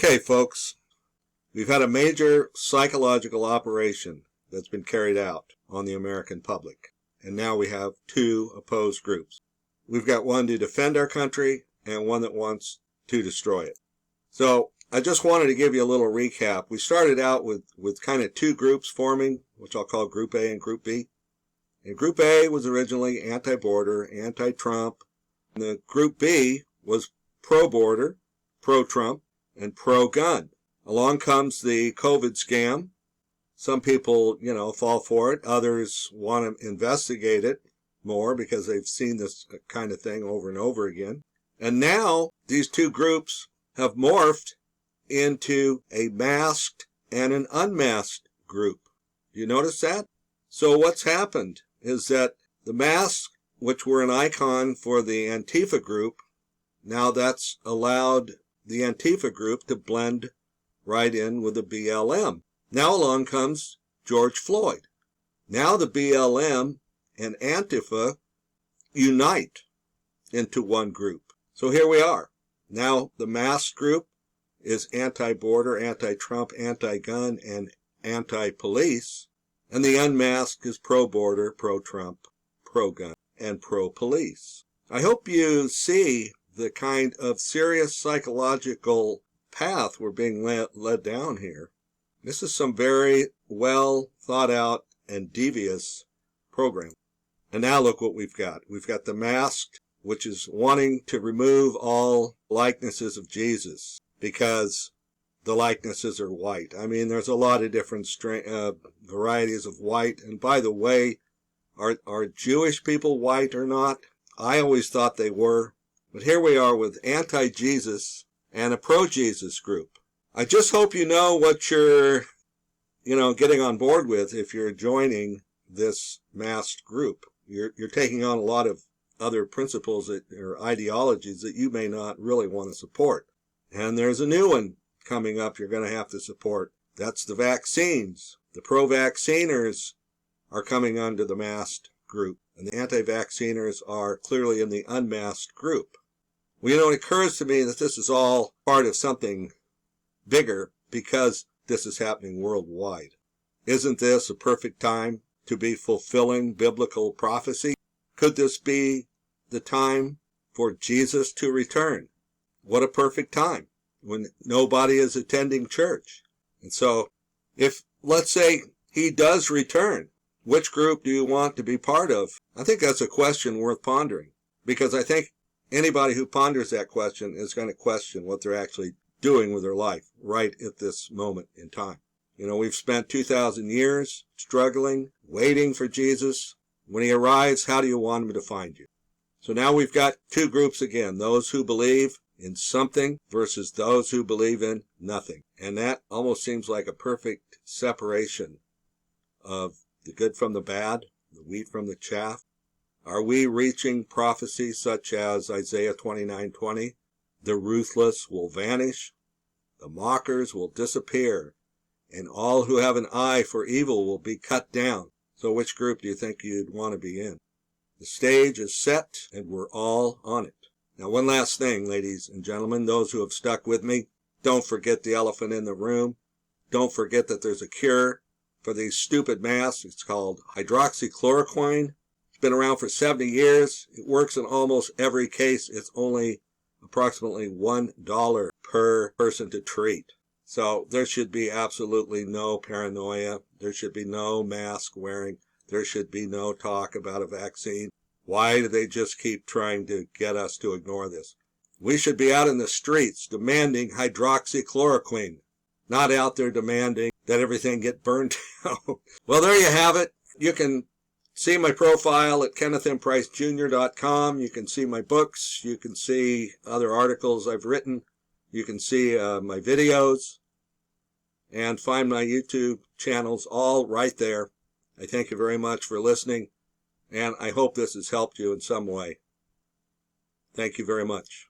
Okay, folks, we've had a major psychological operation that's been carried out on the American public. And now we have two opposed groups. We've got one to defend our country and one that wants to destroy it. So I just wanted to give you a little recap. We started out with kind of two groups forming, which I'll call Group A and Group B. And Group A was originally anti-border, anti-Trump. And the Group B was pro-border, pro-Trump, and pro-gun. Along comes the COVID scam. Some people, fall for it. Others want to investigate it more because they've seen this kind of thing over and over again. And now these two groups have morphed into a masked and an unmasked group. Do you notice that? So what's happened is that the masks, which were an icon for the Antifa group, now that's allowed the Antifa group to blend right in with the BLM. Now along comes George Floyd. Now the BLM and Antifa unite into one group. So here we are. Now the masked group is anti-border, anti-Trump, anti-gun, and anti-police. And the unmasked is pro-border, pro-Trump, pro-gun, and pro-police. I hope you see the kind of serious psychological path we're being led down here. This is some very well thought out and devious program. And now look what we've got. We've got the masked, which is wanting to remove all likenesses of Jesus because the likenesses are white. I mean, there's a lot of different varieties of white. And by the way, are Jewish people white or not? I always thought they were. But here we are with anti-Jesus and a pro-Jesus group. I just hope you know what you're, getting on board with if you're joining this masked group. You're taking on a lot of other principles or ideologies that you may not really want to support. And there's a new one coming up you're going to have to support. That's the vaccines. The pro-vacciners are coming under the masked group, and the anti-vacciners are clearly in the unmasked group. Well, it occurs to me that this is all part of something bigger because this is happening worldwide. Isn't this a perfect time to be fulfilling biblical prophecy? Could this be the time for Jesus to return? What a perfect time when nobody is attending church. And so if, let's say, he does return, which group do you want to be part of? I think that's a question worth pondering, because I think anybody who ponders that question is going to question what they're actually doing with their life right at this moment in time. We've spent 2,000 years struggling, waiting for Jesus. When he arrives, how do you want him to find you? So now we've got two groups again, those who believe in something versus those who believe in nothing. And that almost seems like a perfect separation of the good from the bad, the wheat from the chaff. Are we reaching prophecy such as Isaiah 29:20? The ruthless will vanish, the mockers will disappear, and all who have an eye for evil will be cut down. So which group do you think you'd want to be in? The stage is set, and we're all on it. Now, one last thing, ladies and gentlemen, those who have stuck with me, don't forget the elephant in the room. Don't forget that there's a cure for these stupid masks. It's called hydroxychloroquine. It's been around for 70 years. It works in almost every case. It's only approximately $1 per person to treat. So there should be absolutely no paranoia. There should be no mask wearing. There should be no talk about a vaccine. Why do they just keep trying to get us to ignore this? We should be out in the streets demanding hydroxychloroquine, not out there demanding that everything get burned down. Well, there you have it. You can see my profile at KennethMPriceJr.com. You can see my books. You can see other articles I've written. You can see my videos and find my YouTube channels all right there. I thank you very much for listening, and I hope this has helped you in some way. Thank you very much.